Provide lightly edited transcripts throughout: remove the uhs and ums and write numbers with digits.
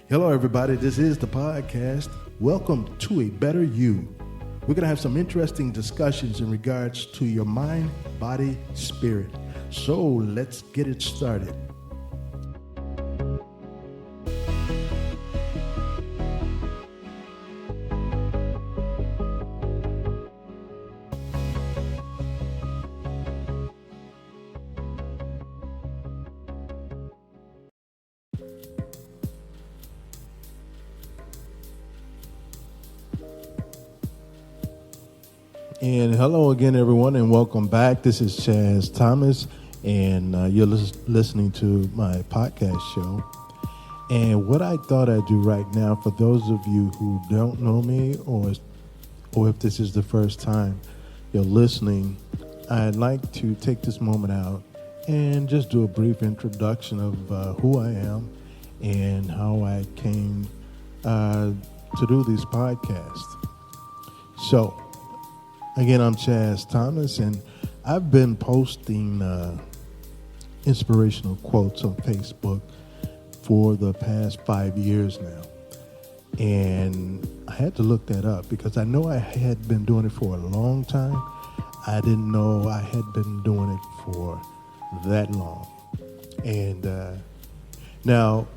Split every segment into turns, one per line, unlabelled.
Hello, everybody. This is the podcast. Welcome to A Better You. We're going to have some interesting discussions in regards to your mind, body, spirit. So let's get it started. And hello again, everyone, and welcome back. This is Chaz Thomas, and you're listening to my podcast show. And what I thought I'd do right now, for those of you who don't know me, or if this is the first time you're listening, I'd like to take this moment out and just do a brief introduction of who I am and how I came to do these podcasts. So, again, I'm Chaz Thomas, and I've been posting inspirational quotes on Facebook for the past 5 years now. And I had to look that up because I know I had been doing it for a long time. I didn't know I had been doing it for that long. And now,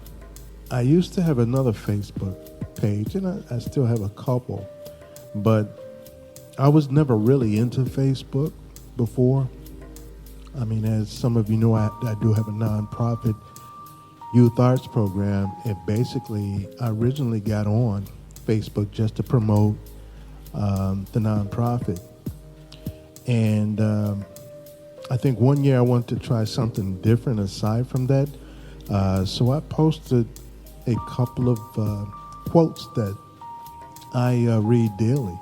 I used to have another Facebook page, and I still have a couple, but I was never really into Facebook before. I mean, as some of you know, I do have a nonprofit youth arts program, and basically I originally got on Facebook just to promote the nonprofit. And I think one year I wanted to try something different aside from that. So I posted a couple of quotes that I read daily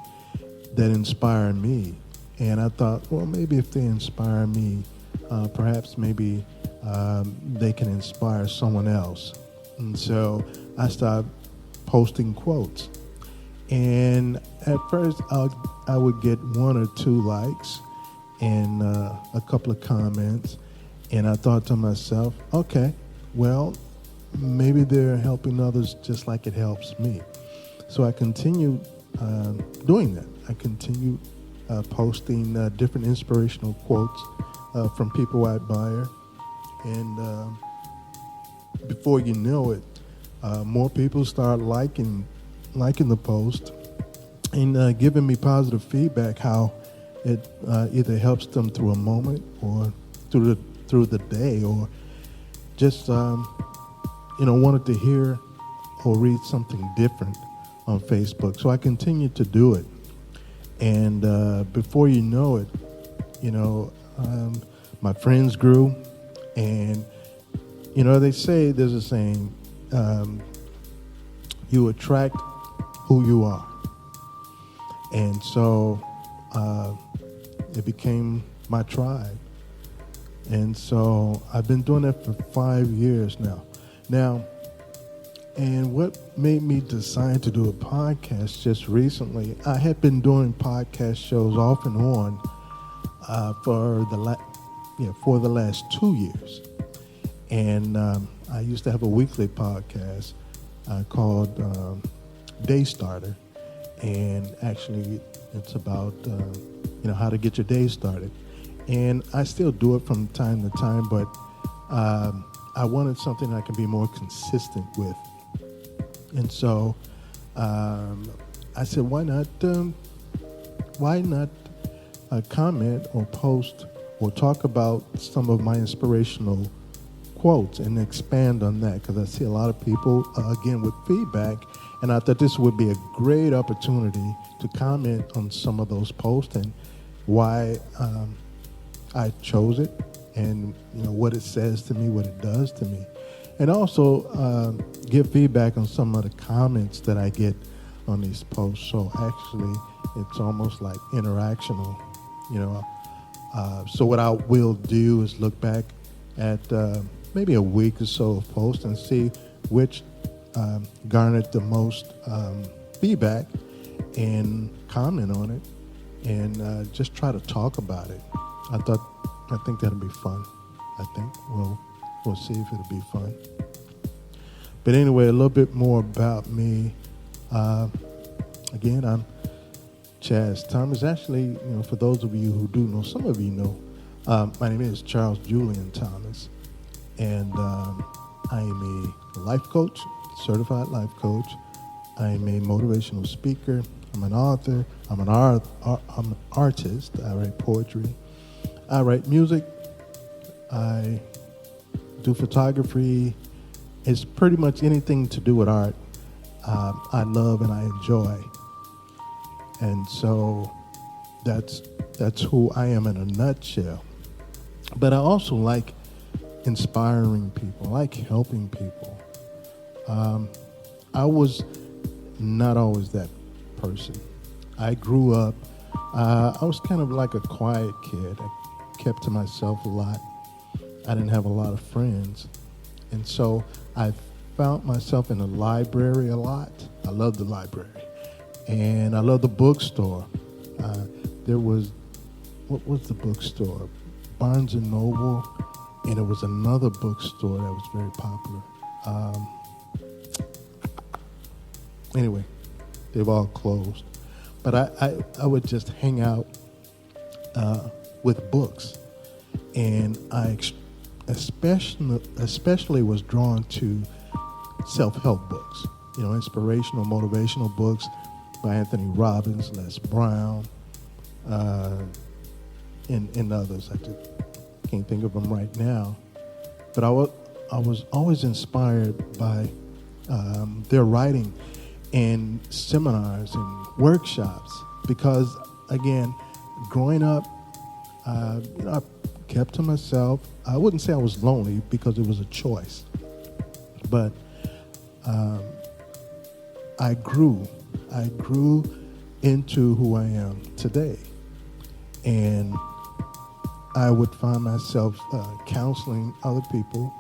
that inspire me. And I thought, well, maybe if they inspire me, perhaps maybe they can inspire someone else. And so I started posting quotes. And at first I would get one or two likes and a couple of comments. And I thought to myself, okay, well, maybe they're helping others just like it helps me. So I continued doing that. I continue posting different inspirational quotes from people I admire. And before you know it, more people start liking the post and giving me positive feedback how it either helps them through a moment or through the day, or just wanted to hear or read something different on Facebook. So I continued to do it. And before you know it, my friends grew. And, they say, there's a saying, you attract who you are. And so it became my tribe. And so I've been doing that for 5 years now. And what made me decide to do a podcast just recently, I had been doing podcast shows off and on for the last 2 years. And I used to have a weekly podcast called Day Starter. And actually, it's about how to get your day started. And I still do it from time to time, but I wanted something I can be more consistent with. And so I said, why not comment or post or talk about some of my inspirational quotes and expand on that, because I see a lot of people, again, with feedback, and I thought this would be a great opportunity to comment on some of those posts and why I chose it, and what it says to me, what it does to me. And also give feedback on some of the comments that I get on these posts. So actually, it's almost like interactional, So what I will do is look back at maybe a week or so of posts and see which garnered the most feedback and comment on it, and just try to talk about it. I think that'll be fun. I think we'll see if it'll be fun. But anyway, a little bit more about me. Again, I'm Chaz Thomas. Actually, for those of you who do know, some of you know, my name is Charles Julian Thomas, and I am a life coach, certified life coach. I am a motivational speaker. I'm an author. I'm an artist. I write poetry. I write music. I do photography. It's pretty much anything to do with art. I love and I enjoy. And so that's who I am in a nutshell. But I also like inspiring people, I like helping people. I was not always that person. I grew up, I was kind of like a quiet kid. I kept to myself a lot. I didn't have a lot of friends. And so I found myself in the library a lot. I love the library. And I love the bookstore. There was, what was the bookstore? Barnes & Noble. And there was another bookstore that was very popular. Anyway, they've all closed. But I would just hang out with books. And I especially was drawn to self-help books, inspirational, motivational books by Anthony Robbins, Les Brown, and others. I just can't think of them right now. But I was always inspired by their writing and seminars and workshops because, again, growing up, I kept to myself. I wouldn't say I was lonely because it was a choice, but I grew into who I am today. And I would find myself counseling other people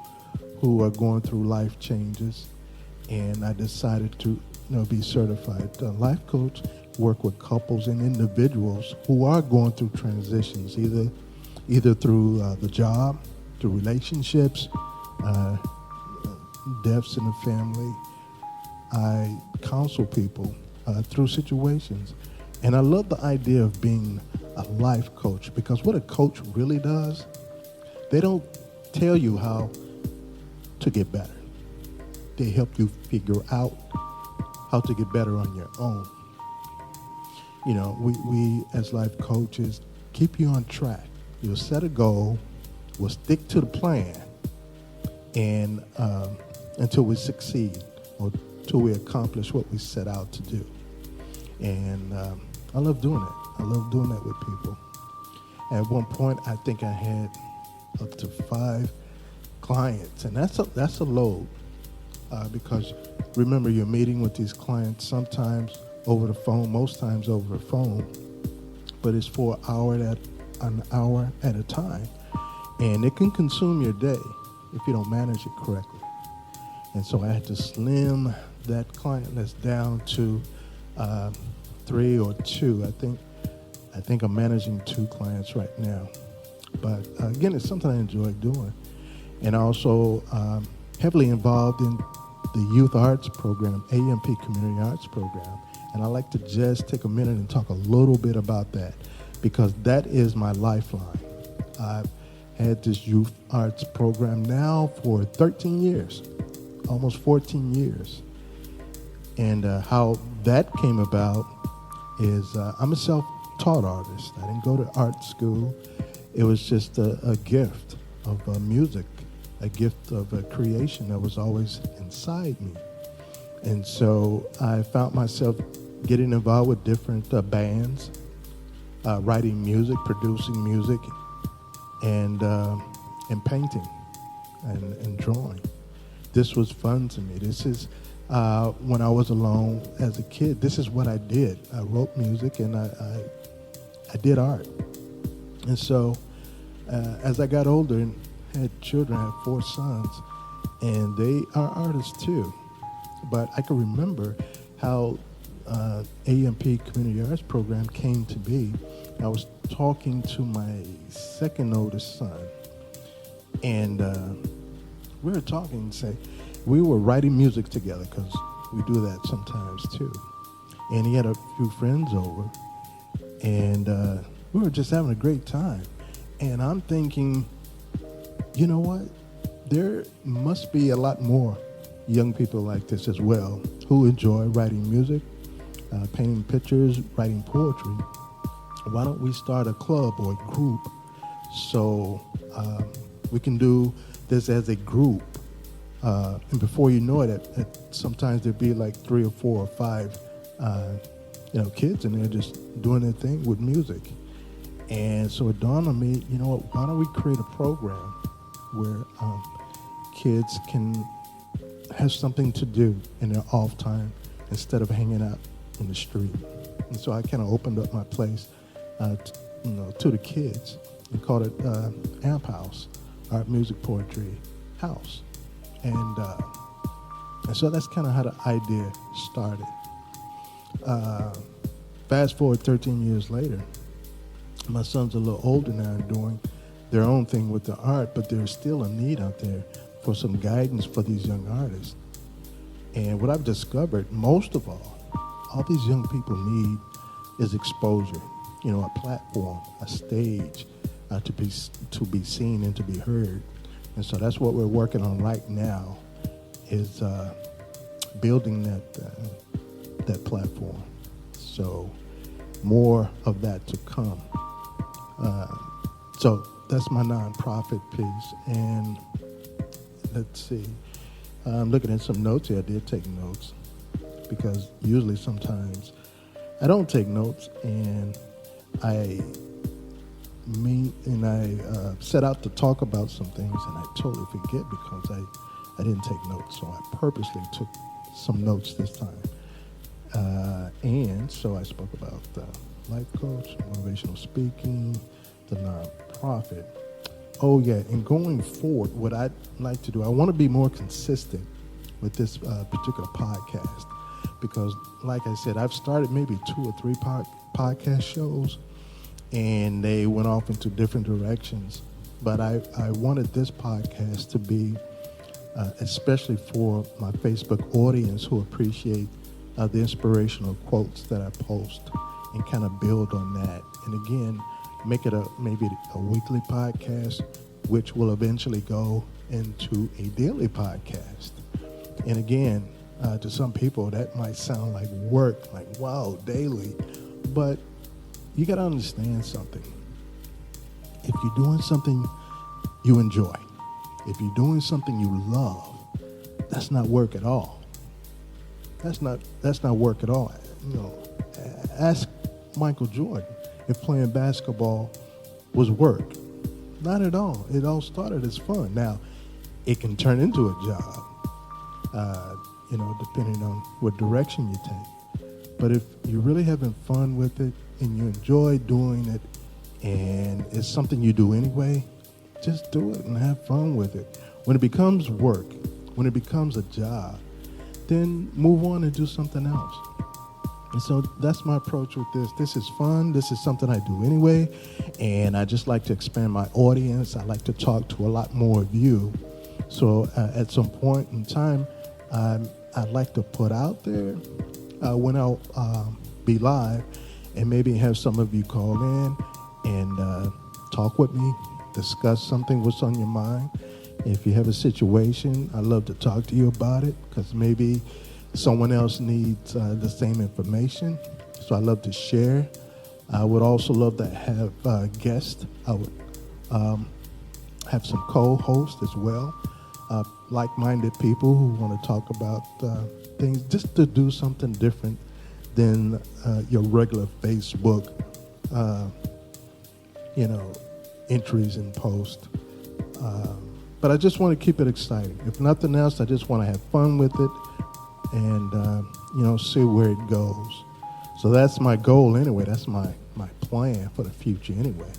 who are going through life changes. And I decided to be certified life coach, work with couples and individuals who are going through transitions, either through the job, through relationships, deaths in the family. I counsel people through situations. And I love the idea of being a life coach because what a coach really does, they don't tell you how to get better. They help you figure out how to get better on your own. We as life coaches keep you on track. You'll set a goal, we'll stick to the plan, and until we succeed or until we accomplish what we set out to do. And I love doing it. I love doing that with people. At one point, I think I had up to 5 clients, and that's a load because remember, you're meeting with these clients sometimes over the phone, most times over the phone, but it's for an hour at a time, and it can consume your day if you don't manage it correctly. And so I had to slim that client list down to 3 or 2. I think I'm managing 2 clients right now. But again, it's something I enjoy doing. And also heavily involved in the youth arts program, AMP Community Arts Program. And I'd like to just take a minute and talk a little bit about that because that is my lifeline. I've had this youth arts program now for 13 years, almost 14 years. And how that came about is I'm a self-taught artist. I didn't go to art school. It was just a gift of music, a gift of creation that was always inside me. And so I found myself getting involved with different bands, writing music, producing music, and painting and drawing. This was fun to me. This is when I was alone as a kid. This is what I did. I wrote music and I did art. And so as I got older and had children, I had 4 sons, and they are artists too. But I can remember how AMP Community Arts Program came to be. I was talking to my second oldest son, and we were talking and say, we were writing music together because we do that sometimes too. And he had a few friends over, and we were just having a great time. And I'm thinking, you know what? There must be a lot more young people like this as well who enjoy writing music, painting pictures, writing poetry. Why don't we start a club or a group so we can do this as a group? And before you know it, sometimes there'd be like 3 or 4 or 5, kids in there just doing their thing with music. And so it dawned on me, you know what? Why don't we create a program where kids can have something to do in their off time instead of hanging out in the street? And so I kind of opened up my place, to the kids and called it Amp House, Art, Music, Poetry House. And so that's kind of how the idea started. Fast forward 13 years later, my son's a little older now and doing their own thing with the art, but there's still a need out there for some guidance for these young artists. And what I've discovered, most of all these young people need is exposure, a platform, a stage to be seen and to be heard. And so that's what we're working on right now, is building that platform. So more of that to come. So that's my nonprofit piece. And let's see, I'm looking at some notes here. I did take notes because usually sometimes I don't take notes, and I set out to talk about some things and I totally forget because I didn't take notes. So I purposely took some notes this time. And so I spoke about life coach, motivational speaking, the nonprofit. Oh yeah, and going forward, what I'd like to do, I want to be more consistent with this particular podcast, because like I said, I've started maybe 2 or 3 podcast shows, and they went off into different directions. But I wanted this podcast to be, especially for my Facebook audience who appreciate the inspirational quotes that I post, and kind of build on that. And again, make it maybe a weekly podcast, which will eventually go into a daily podcast. And again, to some people, that might sound like work, like, wow, daily. But you got to understand something. If you're doing something you enjoy, if you're doing something you love, that's not work at all. That's not work at all. Ask Michael Jordan if playing basketball was work. Not at all. It all started as fun. Now, it can turn into a job, depending on what direction you take. But if you're really having fun with it and you enjoy doing it and it's something you do anyway, just do it and have fun with it. When it becomes work, when it becomes a job, then move on and do something else. And so that's my approach with this. This is fun. This is something I do anyway. And I just like to expand my audience. I like to talk to a lot more of you. So at some point in time, I'd like to put out there when I'll be live, and maybe have some of you call in and talk with me, discuss something, what's on your mind. If you have a situation, I'd love to talk to you about it, because maybe someone else needs the same information. So I love to share. I would also love to have guests. I would have some co-hosts as well, like-minded people who want to talk about things, just to do something different than your regular Facebook, entries and posts. But I just want to keep it exciting. If nothing else, I just want to have fun with it and, see where it goes. So that's my goal anyway. That's my plan for the future anyway.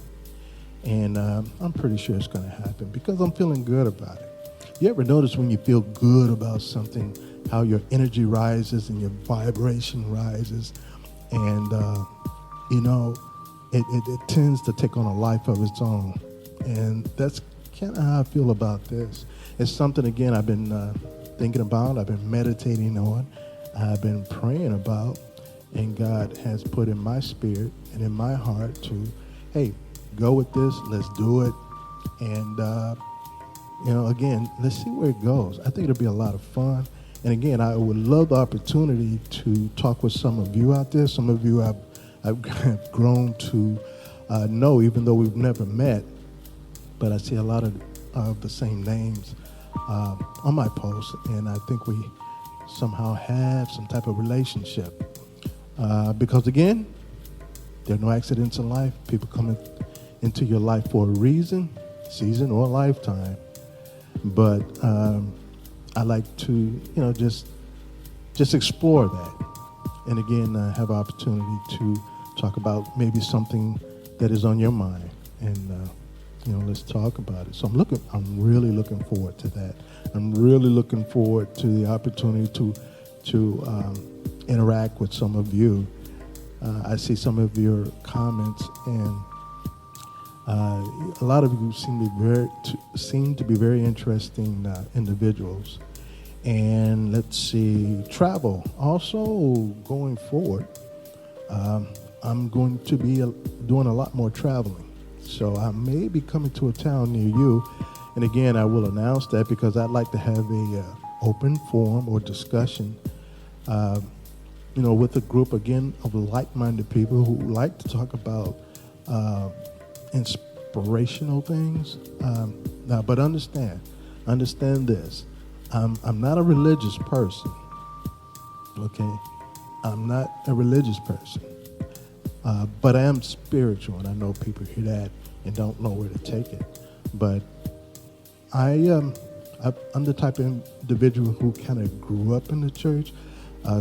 And I'm pretty sure it's going to happen because I'm feeling good about it. You ever notice when you feel good about something, how your energy rises and your vibration rises? And, it tends to take on a life of its own. And that's kind of how I feel about this. It's something, again, I've been thinking about, I've been meditating on, I've been praying about, and God has put in my spirit and in my heart to, hey, go with this, let's do it. And, again, let's see where it goes. I think it'll be a lot of fun. And again, I would love the opportunity to talk with some of you out there. Some of you I've grown to know, even though we've never met. But I see a lot of the same names on my post, and I think we somehow have some type of relationship. Because again, there are no accidents in life. People come into your life for a reason, season, or lifetime. But I like to, just explore that. And again, have an opportunity to talk about maybe something that is on your mind. And, let's talk about it. So I'm really looking forward to that. I'm really looking forward to the opportunity to interact with some of you. I see some of your comments, and a lot of you seem to be very interesting individuals. And let's see, travel. Also, going forward, I'm going to be doing a lot more traveling. So I may be coming to a town near you. And again, I will announce that because I'd like to have a open forum or discussion, with a group, again, of like-minded people who like to talk about inspirational things. But understand this. I'm not a religious person, okay? I'm not a religious person, but I am spiritual, and I know people hear that and don't know where to take it. But I'm the type of individual who kind of grew up in the church.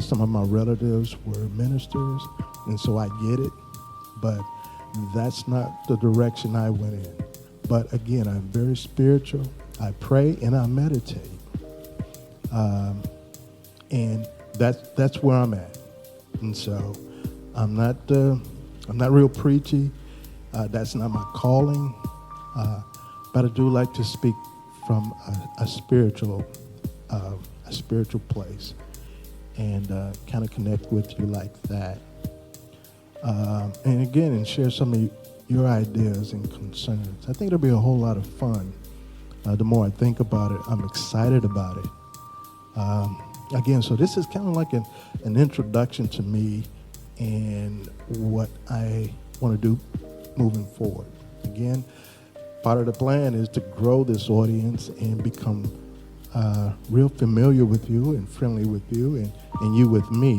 Some of my relatives were ministers, and so I get it. But that's not the direction I went in. But again, I'm very spiritual. I pray and I meditate. And that's where I'm at. And so I'm not real preachy. That's not my calling. But I do like to speak from a spiritual place, and kind of connect with you like that. And again, and share some of your ideas and concerns. I think it'll be a whole lot of fun. The more I think about it, I'm excited about it. Again, so this is kind of like an introduction to me and what I want to do moving forward. Again, part of the plan is to grow this audience and become real familiar with you and friendly with you and you with me,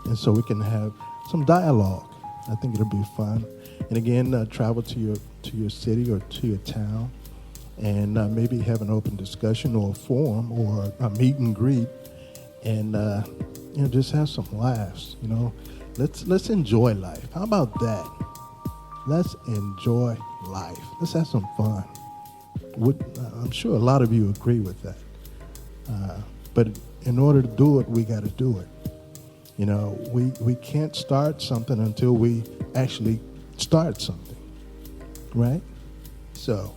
and so we can have some dialogue. I think it'll be fun. And again, travel to your city or to your town, and maybe have an open discussion or a forum or a meet and greet, and just have some laughs. Let's enjoy life. How about that? Let's enjoy life. Let's have some fun. I'm sure a lot of you agree with that. But in order to do it, we got to do it. We can't start something until we actually start something, right? So,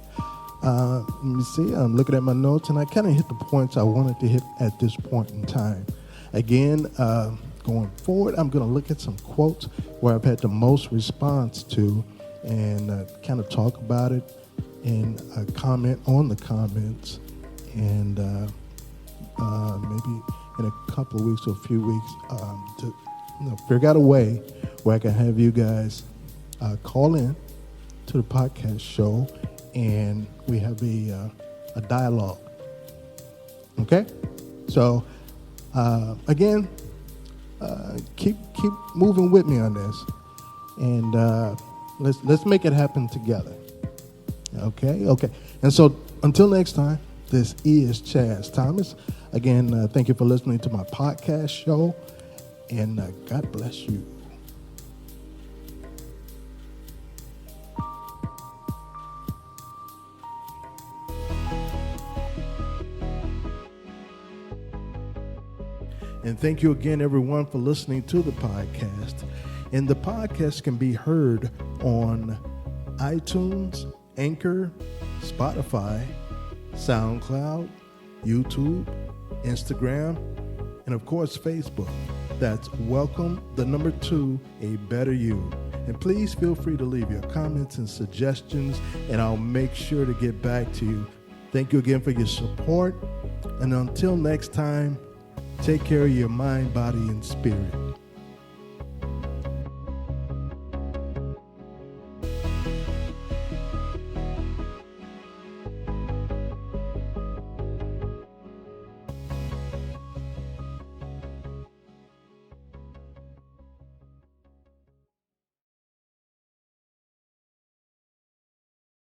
let me see. I'm looking at my notes, and I kind of hit the points I wanted to hit at this point in time. Again, going forward, I'm going to look at some quotes where I've had the most response to, and kind of talk about it and comment on the comments, and maybe in a couple of weeks or a few weeks to figure out a way where I can have you guys call in to the podcast show, and we have a dialogue. Okay? So again, keep moving with me on this, and let's make it happen together. Okay. And so until next time, this is Chaz Thomas. Again, thank you for listening to my podcast show, and God bless you. And thank you again, everyone, for listening to the podcast. And the podcast can be heard on iTunes, Anchor, Spotify, SoundCloud, YouTube, Instagram, and of course, Facebook. That's welcome, the number 2, a better you. And please feel free to leave your comments and suggestions, and I'll make sure to get back to you. Thank you again for your support. And until next time, take care of your mind, body, and spirit.